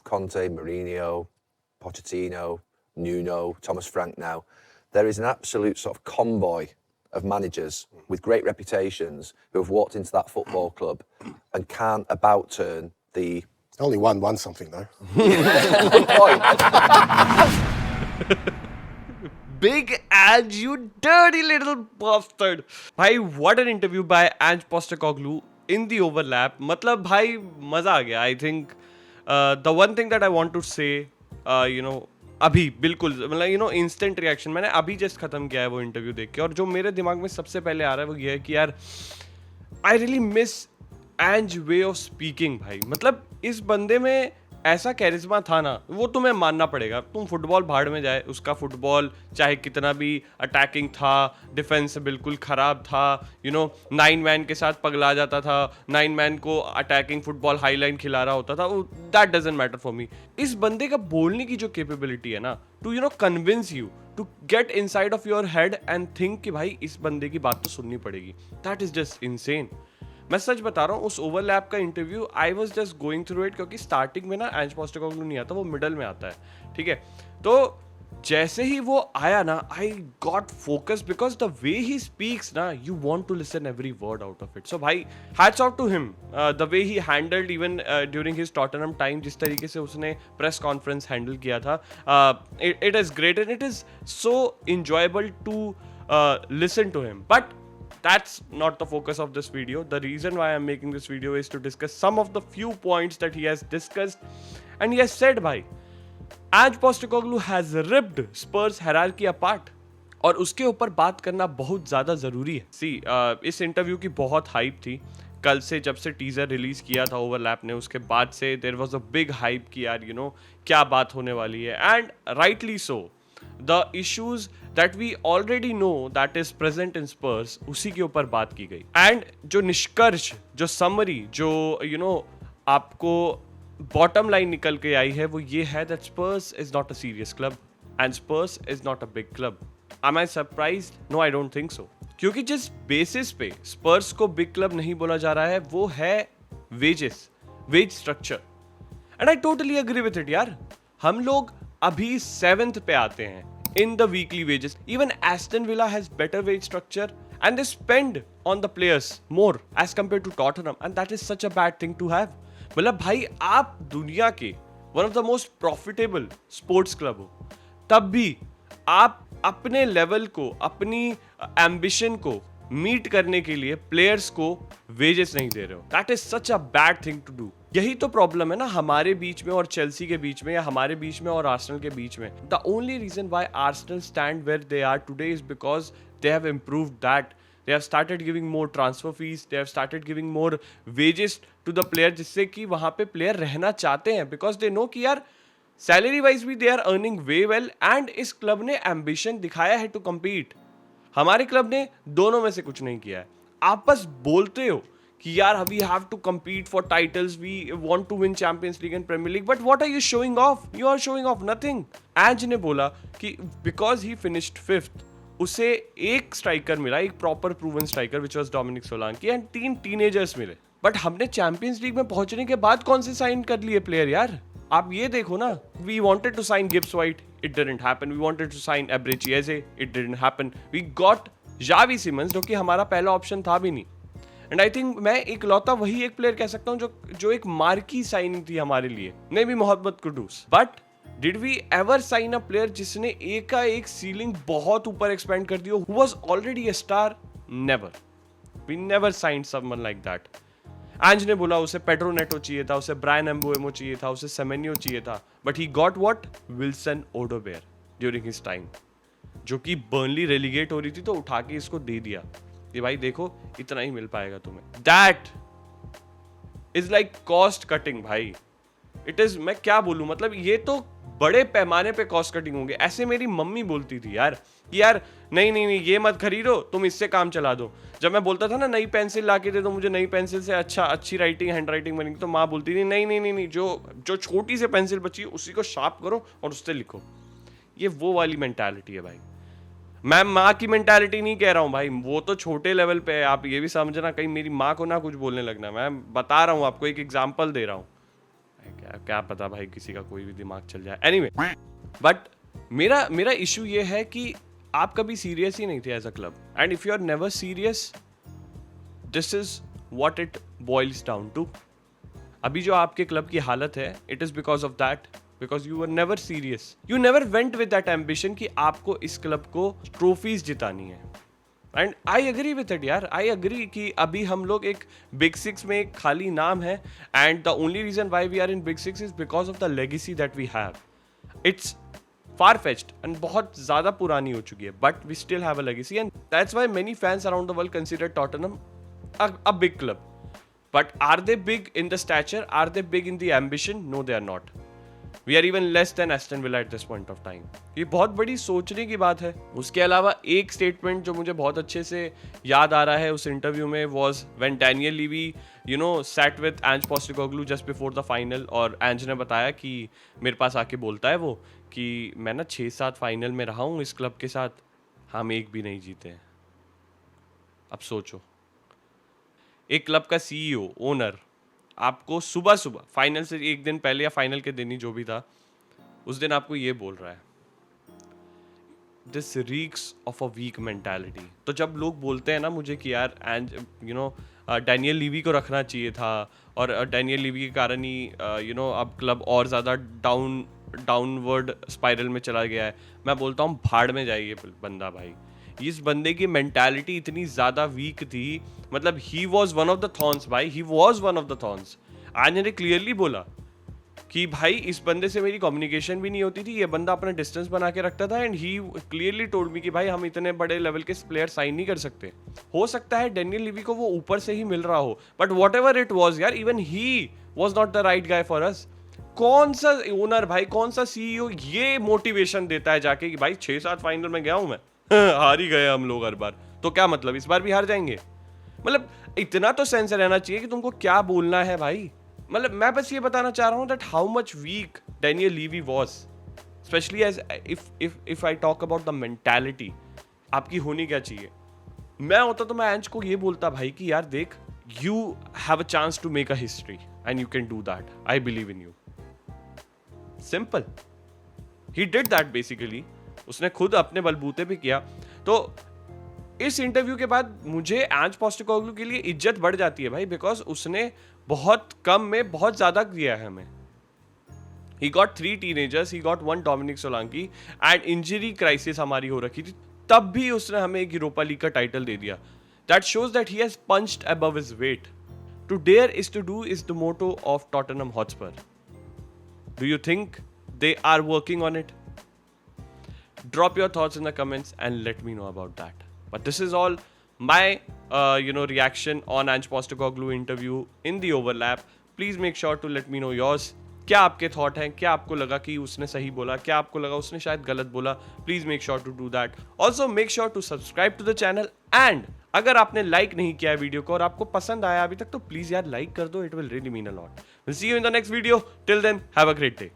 Conte, Mourinho, Pochettino, Nuno, Thomas Frank now, there is an absolute sort of convoy of managers with great reputations who have walked into that football club and can't about turn the... Only one won something, though. Good point. Big Ange, you dirty little bastard. भाई, what an interview by Ange Postecoglou in the overlap. मतलब भाई मजा आ गया. I think the one thing that I want to say, अभी बिल्कुल मतलब instant reaction मैंने अभी जस्ट खत्म किया है वो इंटरव्यू देख के, और जो मेरे दिमाग में सबसे पहले आ रहा है वो ये है कि यार I really miss Ange way of speaking भाई. मतलब इस बंदे में ऐसा कैरिज्मा था ना, वो तुम्हें मानना पड़ेगा. तुम फुटबॉल भाड़ में जाए, उसका फुटबॉल चाहे कितना भी अटैकिंग था, डिफेंस बिल्कुल खराब था, 9 मैन के साथ पगला जाता था, 9 मैन को अटैकिंग फुटबॉल हाई लाइन खिला रहा होता था. That doesn't matter for me. इस बंदे का बोलने की जो कैपेबिलिटी है ना, to convince you, to get inside of your head and think कि भाई इस बंदे की बात तो सुननी पड़ेगी, दैट इज जस्ट इनसेन. मैं सच बता रहा हूँ, उस ओवरलैप का interview I was just going through it, क्योंकि स्टार्टिंग में ना एंज पोस्टेकोग्लू नहीं आता, वो मिडल में आता है, ठीक है. तो जैसे ही वो आया ना, I got focus because the way he speaks ना, you want to listen every word out of it. So भाई, hats off to him, the way he handled even during his Tottenham time, जिस तरीके से उसने press conference handle किया था, it is great and it is so enjoyable to listen to him. But that's not the focus of this video. The reason why I'm making this video is to discuss some of the few points that he has discussed and he has said. Bhai, Ange Postecoglou has ripped Spurs hierarchy apart, और उसके ऊपर बात करना बहुत ज़्यादा ज़रूरी है. सी, इस इंटरव्यू की बहुत हाइप थी कल से, जब से टीजर रिलीज किया था ओवरलैप ने, उसके बाद से there was a big hype कि यार क्या बात होने वाली है. And rightly so. The issues that we already know that is present in Spurs, उसी के ऊपर बात की गई. And जो निष्कर्ष, जो समरी, जो आपको बॉटम लाइन निकल के आई है, वो ये है that Spurs is not a serious club and Spurs is not a big club. Am I surprised? No, I don't think so. क्योंकि जिस बेसिस पे Spurs को बिग क्लब नहीं बोला जा रहा है, वो है wages, wage structure. And I totally agree with it यार. हम लोग अभी 7th पे आते हैं in the weekly wages. Even Aston Villa has better wage structure and they spend on the players more as compared to Tottenham, and that is such a bad thing to have. मतलब भाई, आप दुनिया के one of the most profitable sports club हो, तब भी आप अपने लेवल को, अपनी एम्बिशन को मीट करने के लिए प्लेयर्स को वेजेस नहीं दे रहे हो. That is such a bad thing to do. यही तो प्रॉब्लम है ना हमारे बीच में और चेल्सी के बीच में, या हमारे बीच में और आर्सेनल के बीच में. The only reason why Arsenal stand where they are today is because they have improved that. They have started giving more transfer fees. They have started giving more wages to the player, जिससे कि वहाँ पे player रहना चाहते हैं, because they know कि यार salary wise भी they are earning way well, and इस क्लब ने एम्बिशन दिखाया है to compete. हमारे क्लब ने दोनों में से कुछ नहीं किया है. आप बस बोलते हो कि यार we have to compete for titles, we want to win Champions League and Premier League, but what are you showing off? You are showing off nothing. एंज ने बोला कि because he finished 5th, उसे एक स्ट्राइकर मिला, एक proper proven striker, which was Dominic Solanke, and 3 teenagers मिले. But हमने Champions League में पहुंचने के बाद कौन से साइन कर लिए प्लेयर यार? आप ये देखो ना. We wanted to sign Gibbs White, it didn't happen. We wanted to sign Eberechi Eze, it didn't happen. We got Xavi Simons, जो कि हमारा पहला ऑप्शन था भी नहीं. एंड आई थिंक मैं इकलौता वही एक प्लेयर कह सकता हूँ जो एक मार्की साइनिंग थी हमारे लिए, नहीं भी Mohammed Kudus. But Did we ever sign a player जिसने एक का एक सीलिंग बहुत ऊपर एक्सपेंड कर दी हो, who was already a star? Never. We never signed someone like that. एंज ने बोला उसे पेड्रो नेटो चाहिए था, उसे ब्रायन एम्बुएमो चाहिए था, उसे सेमेन्यो चाहिए था, but he got what? Wilson Odobert during his time, जो कि बर्नली रेलीगेट हो रही थी, तो उठा के इसको दे दिया कि भाई देखो इतना ही मिल पाएगा तुम्हें. That is like cost cutting भाई. इट इज, मैं क्या बोलूं, मतलब ये तो बड़े पैमाने पे कॉस्ट कटिंग होंगे. ऐसे मेरी मम्मी बोलती थी यार कि यार नहीं ये मत खरीदो, तुम इससे काम चला दो. जब मैं बोलता था ना नई पेंसिल ला के दे दो मुझे, नई पेंसिल से अच्छी राइटिंग, हैंड राइटिंग बनेगी, तो माँ बोलती थी नहीं, जो छोटी सी पेंसिल बची है उसी को शार्प करो और उससे लिखो. ये वो वाली मेंटालिटी है भाई. मैं माँ की मेंटालिटी नहीं कह रहा हूँ भाई, वो तो छोटे लेवल पे है. आप ये भी समझना, कहीं मेरी माँ को ना कुछ बोलने लगना. मैं बता रहा हूँ आपको, एक एग्जाम्पल दे रहा हूँ. क्या पता भाई, किसी का कोई भी दिमाग चल जाए. एनीवे, बट मेरा इशू ये है कि आप कभी सीरियस ही नहीं थे as a club, and if you are never serious, this is what it boils down to. अभी जो आपके क्लब की हालत है, it is because of that, because you are never serious. You never went with that ambition कि आपको इस club को ट्रॉफीज जितानी है. And I agree with it यार, आई एग्री कि अभी हम लोग एक बिग सिक्स में एक खाली नाम है, and the only reason why we are in big six is because of the legacy that we have. It's far-fetched and बहुत ज़्यादा पुरानी हो चुकी है, but we still have a legacy, and that's why many fans around the world consider Tottenham a big club. But are they big in the stature? Are they big in the ambition? No, they are not. We are even less than Aston Villa at this point of time. ये बहुत बड़ी सोचने की बात है. उसके अलावा एक स्टेटमेंट जो मुझे बहुत अच्छे से याद आ रहा है उस इंटरव्यू में was when Daniel Levy, you know, sat with Ange Postecoglou just before the final, और एंज ने बताया कि मेरे पास आके बोलता है वो कि मैं ना 6-7 फाइनल में रहा हूँ इस क्लब के साथ, हम एक भी नहीं जीते हैं. अब सोचो, एक क्लब का सीईओ, ओनर, आपको सुबह सुबह फाइनल से एक दिन पहले या फाइनल के दिन ही जो भी था उस दिन आपको ये बोल रहा है. This reeks of a weak mentality. तो जब लोग बोलते हैं ना मुझे कि यार and you know Daniel Levy को रखना चाहिए था, और डैनियल लीवी के कारण ही यू नो अब क्लब और ज़्यादा डाउनवर्ड स्पाइरल में चला गया है, मैं बोलता हूँ भाड़ में जाइए बंदा भाई. इस बंदे की मेंटालिटी इतनी ज़्यादा वीक थी, मतलब he was one of the thorns भाई, he was one of the thorns. आज ने क्लियरली बोला कि भाई इस बंदे से मेरी कम्युनिकेशन भी नहीं होती थी, ये बंदा अपना डिस्टेंस बना के रखता था, and he clearly told me कि भाई हम इतने बड़े लेवल के प्लेयर साइन नहीं कर सकते. हो सकता है डैनियल लीवी को वो ऊपर से ही मिल रहा हो, but whatever it was यार, even he was not the right guy for us. कौन सा ओनर भाई, कौन सा सीईओ ये मोटिवेशन देता है जाके कि भाई 6-7 फाइनल में गया हूं मैं, हार ही गए हम लोग हर बार, तो क्या मतलब इस बार भी हार जाएंगे. मतलब इतना तो सेंस रहना चाहिए कि तुमको क्या बोलना है भाई. मतलब मैं बस ये बताना चाह रहा हूँ that how much weak Daniel Levy was, especially as if I talk about the mentality आपकी होनी क्या चाहिए. मैं होता तो मैं एंज को ये बोलता भाई कि यार देख, you have a chance to make a history and you can do that, I believe in you. Simple. He did that basically. उसने खुद अपने बलबूते पे किया. तो इस इंटरव्यू के बाद मुझे एंज पोस्टेकोग्लू के लिए इज्जत बढ़ जाती है भाई, बिकॉज उसने बहुत कम में बहुत ज्यादा किया है हमें. He got 3 teenagers, he got 1 Dominic Solanke, and injury crisis हमारी हो रखी थी, तब भी उसने हमें एक यूरोपा लीग का टाइटल दे दिया. That shows that he has punched above his weight. To dare is to do is the motto of Tottenham Hotspur. Do you think they are working on it? Drop your thoughts in the comments and let me know about that. But this is all my reaction on Ange Postecoglou interview in the overlap. Please make sure to let me know yours. क्या आपके thought हैं, क्या आपको लगा कि उसने सही बोला, क्या आपको लगा उसने शायद गलत बोला. Please make sure to do that. Also make sure to subscribe to the channel, and अगर आपने लाइक नहीं किया है वीडियो को और आपको पसंद आया अभी तक, तो प्लीज यार लाइक कर दो. It will really mean a lot. Will see you in the next video. Till then have a great day.